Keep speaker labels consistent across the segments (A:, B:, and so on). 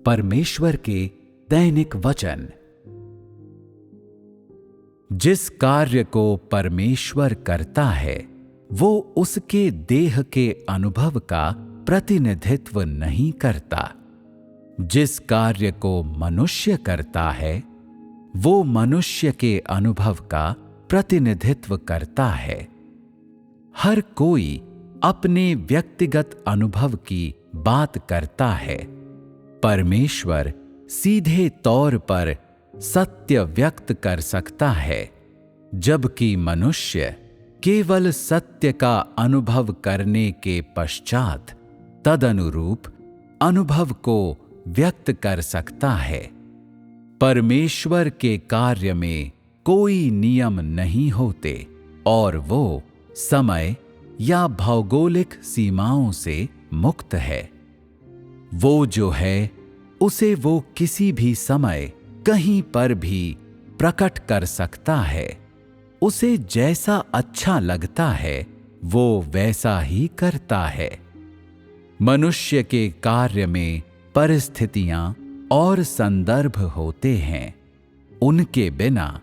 A: परमेश्वर के दैनिक वचन। जिस कार्य को परमेश्वर करता है वो उसके देह के अनुभव का प्रतिनिधित्व नहीं करता। जिस कार्य को मनुष्य करता है वो मनुष्य के अनुभव का प्रतिनिधित्व करता है। हर कोई अपने व्यक्तिगत अनुभव की बात करता है। परमेश्वर सीधे तौर पर सत्य व्यक्त कर सकता है, जबकि मनुष्य केवल सत्य का अनुभव करने के पश्चात तदनुरूप अनुभव को व्यक्त कर सकता है। परमेश्वर के कार्य में कोई नियम नहीं होते और वो समय या भौगोलिक सीमाओं से मुक्त है। वो जो है उसे वो किसी भी समय कहीं पर भी प्रकट कर सकता है। उसे जैसा अच्छा लगता है वो वैसा ही करता है। मनुष्य के कार्य में परिस्थितियां और संदर्भ होते हैं। उनके बिना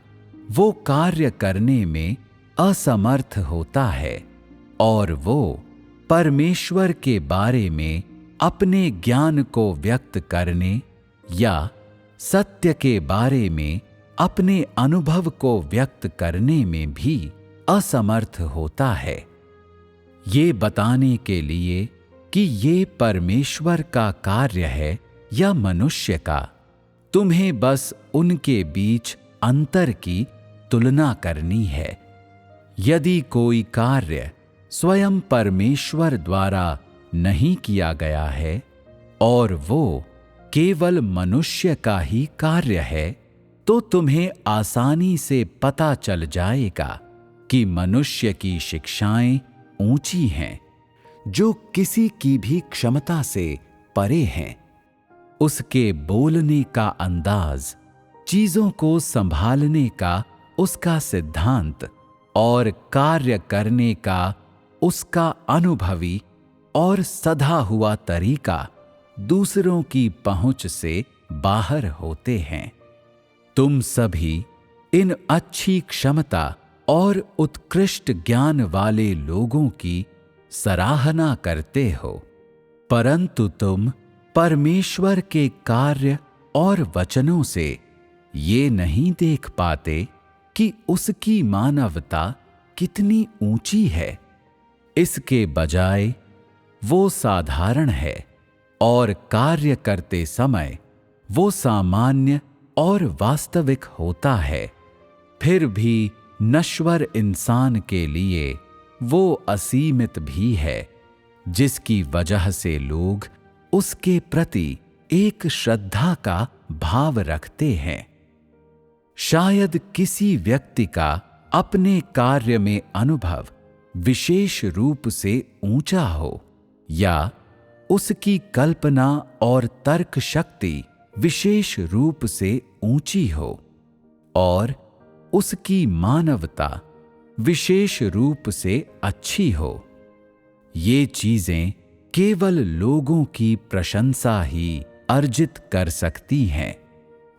A: वो कार्य करने में असमर्थ होता है और वो परमेश्वर के बारे में अपने ज्ञान को व्यक्त करने या सत्य के बारे में अपने अनुभव को व्यक्त करने में भी असमर्थ होता है। ये बताने के लिए कि ये परमेश्वर का कार्य है या मनुष्य का, तुम्हें बस उनके बीच अंतर की तुलना करनी है। यदि कोई कार्य स्वयं परमेश्वर द्वारा नहीं किया गया है और वो केवल मनुष्य का ही कार्य है, तो तुम्हें आसानी से पता चल जाएगा कि मनुष्य की शिक्षाएं ऊंची हैं, जो किसी की भी क्षमता से परे हैं। उसके बोलने का अंदाज, चीजों को संभालने का उसका सिद्धांत और कार्य करने का उसका अनुभवी और सधा हुआ तरीका दूसरों की पहुंच से बाहर होते हैं। तुम सभी इन अच्छी क्षमता और उत्कृष्ट ज्ञान वाले लोगों की सराहना करते हो, परंतु तुम परमेश्वर के कार्य और वचनों से ये नहीं देख पाते कि उसकी मानवता कितनी ऊंची है। इसके बजाय वो साधारण है और कार्य करते समय वो सामान्य और वास्तविक होता है। फिर भी नश्वर इंसान के लिए वो असीमित भी है, जिसकी वजह से लोग उसके प्रति एक श्रद्धा का भाव रखते हैं। शायद किसी व्यक्ति का अपने कार्य में अनुभव विशेष रूप से ऊंचा हो या उसकी कल्पना और तर्क शक्ति विशेष रूप से ऊंची हो और उसकी मानवता विशेष रूप से अच्छी हो। ये चीजें केवल लोगों की प्रशंसा ही अर्जित कर सकती हैं,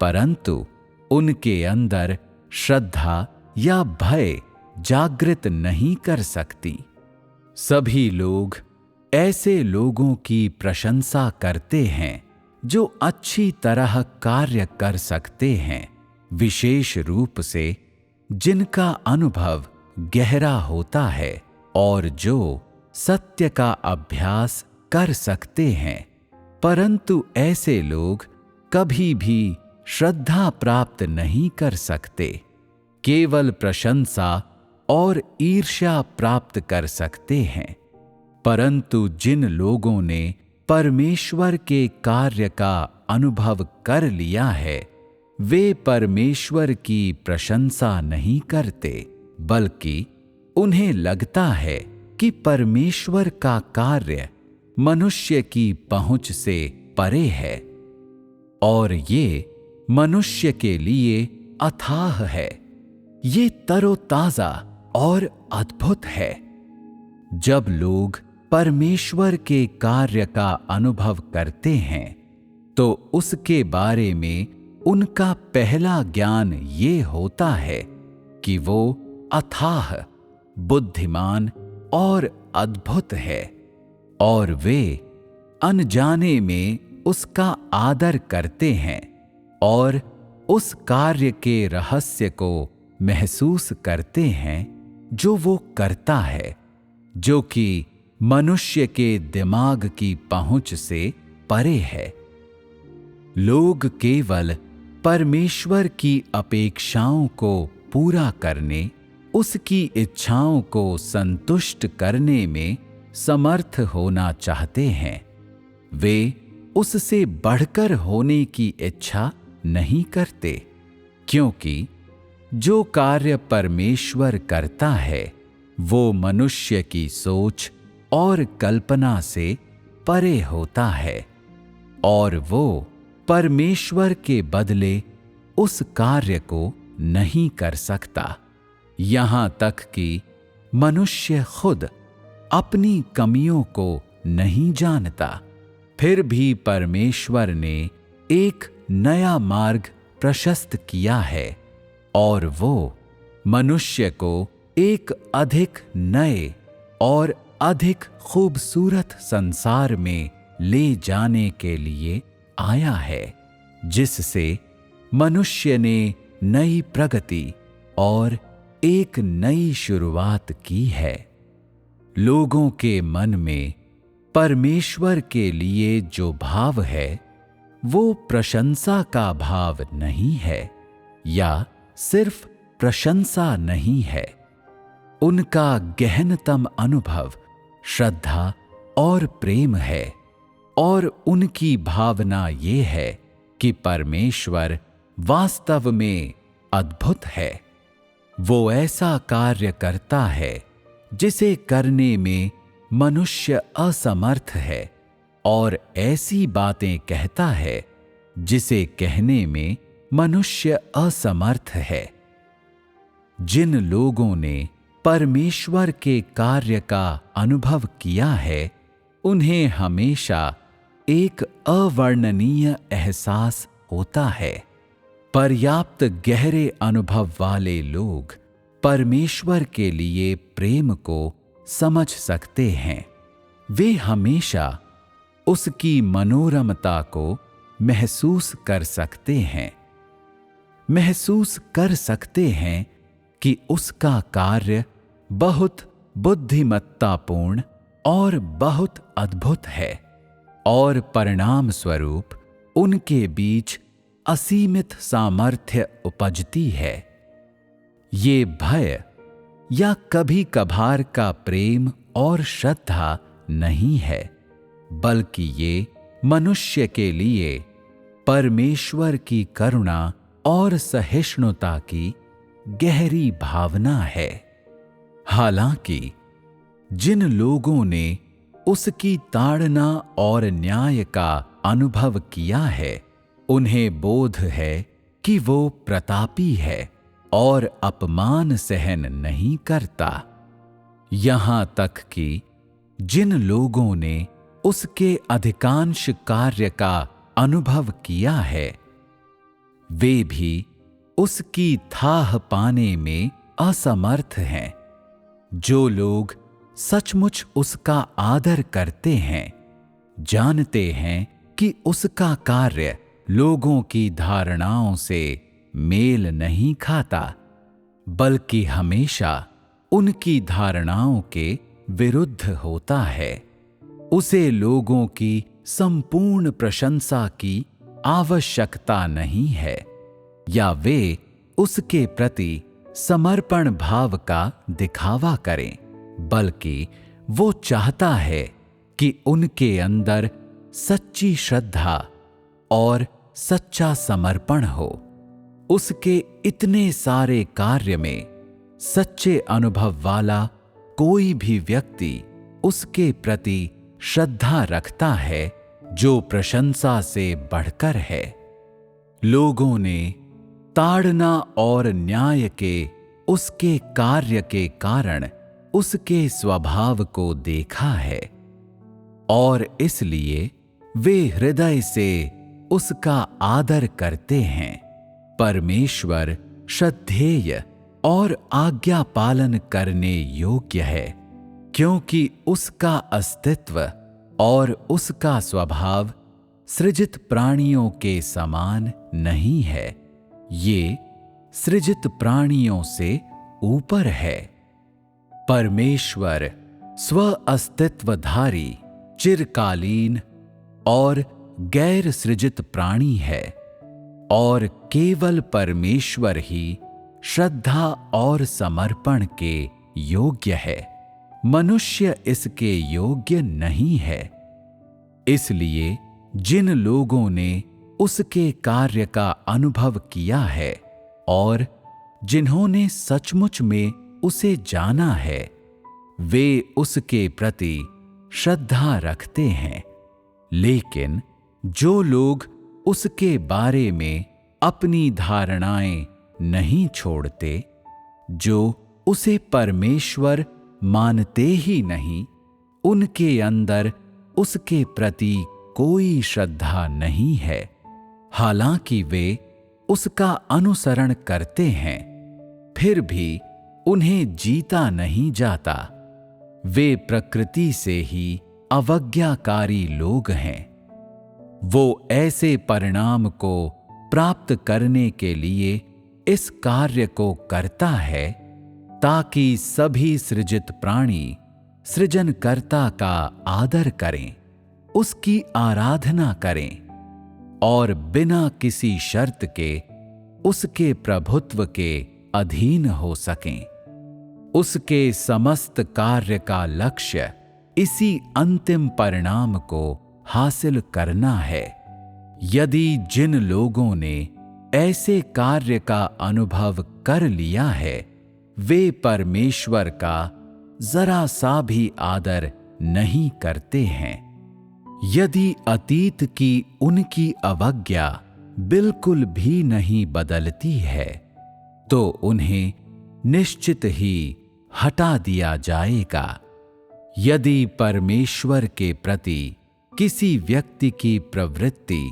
A: परंतु उनके अंदर श्रद्धा या भय जागृत नहीं कर सकती। सभी लोग ऐसे लोगों की प्रशंसा करते हैं जो अच्छी तरह कार्य कर सकते हैं, विशेष रूप से जिनका अनुभव गहरा होता है और जो सत्य का अभ्यास कर सकते हैं। परंतु ऐसे लोग कभी भी श्रद्धा प्राप्त नहीं कर सकते, केवल प्रशंसा और ईर्ष्या प्राप्त कर सकते हैं। परंतु जिन लोगों ने परमेश्वर के कार्य का अनुभव कर लिया है, वे परमेश्वर की प्रशंसा नहीं करते, बल्कि उन्हें लगता है कि परमेश्वर का कार्य मनुष्य की पहुंच से परे है और ये मनुष्य के लिए अथाह है। ये तरोताजा और अद्भुत है। जब लोग परमेश्वर के कार्य का अनुभव करते हैं तो उसके बारे में उनका पहला ज्ञान ये होता है कि वो अथाह, बुद्धिमान और अद्भुत है, और वे अनजाने में उसका आदर करते हैं और उस कार्य के रहस्य को महसूस करते हैं जो वो करता है, जो कि मनुष्य के दिमाग की पहुंच से परे है। लोग केवल परमेश्वर की अपेक्षाओं को पूरा करने, उसकी इच्छाओं को संतुष्ट करने में समर्थ होना चाहते हैं। वे उससे बढ़कर होने की इच्छा नहीं करते, क्योंकि जो कार्य परमेश्वर करता है वो मनुष्य की सोच और कल्पना से परे होता है, और वो परमेश्वर के बदले उस कार्य को नहीं कर सकता। यहाँ तक कि मनुष्य खुद अपनी कमियों को नहीं जानता, फिर भी परमेश्वर ने एक नया मार्ग प्रशस्त किया है, और वो मनुष्य को एक अधिक नए और अधिक खूबसूरत संसार में ले जाने के लिए आया है, जिससे मनुष्य ने नई प्रगति और एक नई शुरुआत की है। लोगों के मन में परमेश्वर के लिए जो भाव है वो प्रशंसा का भाव नहीं है, या सिर्फ प्रशंसा नहीं है। उनका गहनतम अनुभव श्रद्धा और प्रेम है, और उनकी भावना ये है कि परमेश्वर वास्तव में अद्भुत है। वो ऐसा कार्य करता है जिसे करने में मनुष्य असमर्थ है, और ऐसी बातें कहता है जिसे कहने में मनुष्य असमर्थ है। जिन लोगों ने परमेश्वर के कार्य का अनुभव किया है, उन्हें हमेशा एक अवर्णनीय एहसास होता है। पर्याप्त गहरे अनुभव वाले लोग परमेश्वर के लिए प्रेम को समझ सकते हैं। वे हमेशा उसकी मनोरमता को महसूस कर सकते हैं, महसूस कर सकते हैं कि उसका कार्य बहुत बुद्धिमत्तापूर्ण और बहुत अद्भुत है, और परिणाम स्वरूप उनके बीच असीमित सामर्थ्य उपजती है। ये भय या कभी कभार का प्रेम और श्रद्धा नहीं है, बल्कि ये मनुष्य के लिए परमेश्वर की करुणा और सहिष्णुता की गहरी भावना है। हालांकि जिन लोगों ने उसकी ताड़ना और न्याय का अनुभव किया है, उन्हें बोध है कि वो प्रतापी है और अपमान सहन नहीं करता। यहाँ तक कि जिन लोगों ने उसके अधिकांश कार्य का अनुभव किया है, वे भी उसकी थाह पाने में असमर्थ हैं। जो लोग सचमुच उसका आदर करते हैं, जानते हैं कि उसका कार्य लोगों की धारणाओं से मेल नहीं खाता, बल्कि हमेशा उनकी धारणाओं के विरुद्ध होता है। उसे लोगों की संपूर्ण प्रशंसा की आवश्यकता नहीं है, या वे उसके प्रति समर्पण भाव का दिखावा करें, बल्कि वो चाहता है कि उनके अंदर सच्ची श्रद्धा और सच्चा समर्पण हो। उसके इतने सारे कार्य में सच्चे अनुभव वाला कोई भी व्यक्ति उसके प्रति श्रद्धा रखता है, जो प्रशंसा से बढ़कर है। लोगों ने ताड़ना और न्याय के उसके कार्य के कारण उसके स्वभाव को देखा है, और इसलिए वे हृदय से उसका आदर करते हैं। परमेश्वर श्रद्धेय और आज्ञा पालन करने योग्य है, क्योंकि उसका अस्तित्व और उसका स्वभाव सृजित प्राणियों के समान नहीं है। ये सृजित प्राणियों से ऊपर है। परमेश्वर स्व अस्तित्वधारी, चिरकालीन और गैर सृजित प्राणी है और केवल परमेश्वर ही श्रद्धा और समर्पण के योग्य है। मनुष्य इसके योग्य नहीं है। इसलिए जिन लोगों ने उसके कार्य का अनुभव किया है और जिन्होंने सचमुच में उसे जाना है, वे उसके प्रति श्रद्धा रखते हैं। लेकिन जो लोग उसके बारे में अपनी धारणाएं नहीं छोड़ते, जो उसे परमेश्वर मानते ही नहीं, उनके अंदर उसके प्रति कोई श्रद्धा नहीं है। हालांकि वे उसका अनुसरण करते हैं, फिर भी उन्हें जीता नहीं जाता। वे प्रकृति से ही अवज्ञाकारी लोग हैं। वो ऐसे परिणाम को प्राप्त करने के लिए इस कार्य को करता है ताकि सभी सृजित प्राणी सृजनकर्ता का आदर करें, उसकी आराधना करें और बिना किसी शर्त के उसके प्रभुत्व के अधीन हो सकें। उसके समस्त कार्य का लक्ष्य इसी अंतिम परिणाम को हासिल करना है। यदि जिन लोगों ने ऐसे कार्य का अनुभव कर लिया है, वे परमेश्वर का जरा सा भी आदर नहीं करते हैं। यदि अतीत की उनकी अवज्ञा बिल्कुल भी नहीं बदलती है, तो उन्हें निश्चित ही हटा दिया जाएगा। यदि परमेश्वर के प्रति किसी व्यक्ति की प्रवृत्ति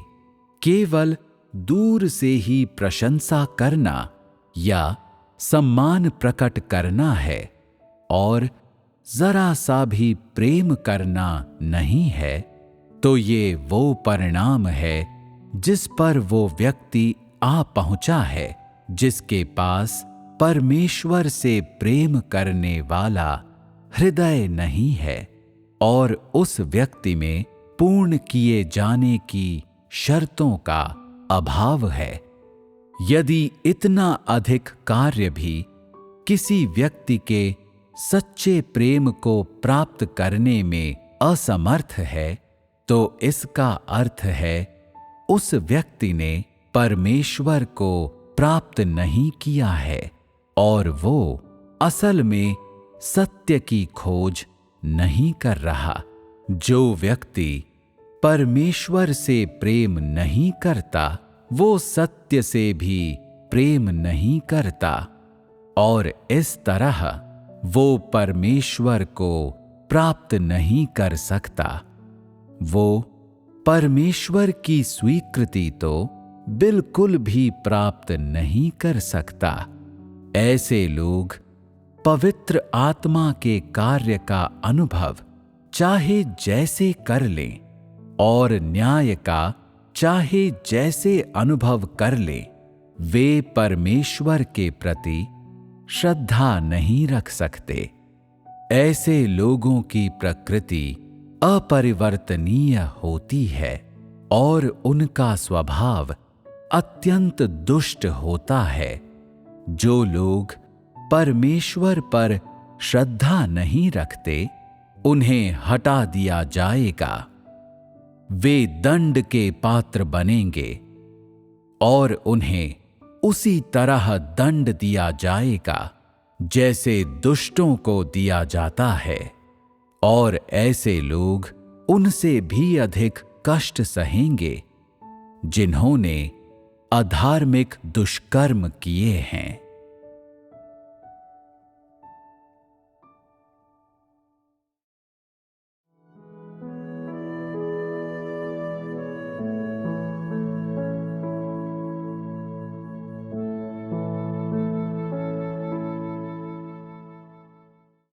A: केवल दूर से ही प्रशंसा करना या सम्मान प्रकट करना है और जरा सा भी प्रेम करना नहीं है, तो ये वो परिणाम है जिस पर वो व्यक्ति आ पहुंचा है, जिसके पास परमेश्वर से प्रेम करने वाला हृदय नहीं है और उस व्यक्ति में पूर्ण किए जाने की शर्तों का अभाव है। यदि इतना अधिक कार्य भी किसी व्यक्ति के सच्चे प्रेम को प्राप्त करने में असमर्थ है, तो इसका अर्थ है उस व्यक्ति ने परमेश्वर को प्राप्त नहीं किया है और वो असल में सत्य की खोज नहीं कर रहा। जो व्यक्ति परमेश्वर से प्रेम नहीं करता, वो सत्य से भी प्रेम नहीं करता और इस तरह वो परमेश्वर को प्राप्त नहीं कर सकता। वो परमेश्वर की स्वीकृति तो बिल्कुल भी प्राप्त नहीं कर सकता। ऐसे लोग पवित्र आत्मा के कार्य का अनुभव चाहे जैसे कर लें और न्याय का चाहे जैसे अनुभव कर लें, वे परमेश्वर के प्रति श्रद्धा नहीं रख सकते। ऐसे लोगों की प्रकृति अपरिवर्तनीय होती है और उनका स्वभाव अत्यंत दुष्ट होता है। जो लोग परमेश्वर पर श्रद्धा नहीं रखते, उन्हें हटा दिया जाएगा। वे दंड के पात्र बनेंगे और उन्हें उसी तरह दंड दिया जाएगा जैसे दुष्टों को दिया जाता है, और ऐसे लोग उनसे भी अधिक कष्ट सहेंगे जिन्होंने अधार्मिक दुष्कर्म किए हैं।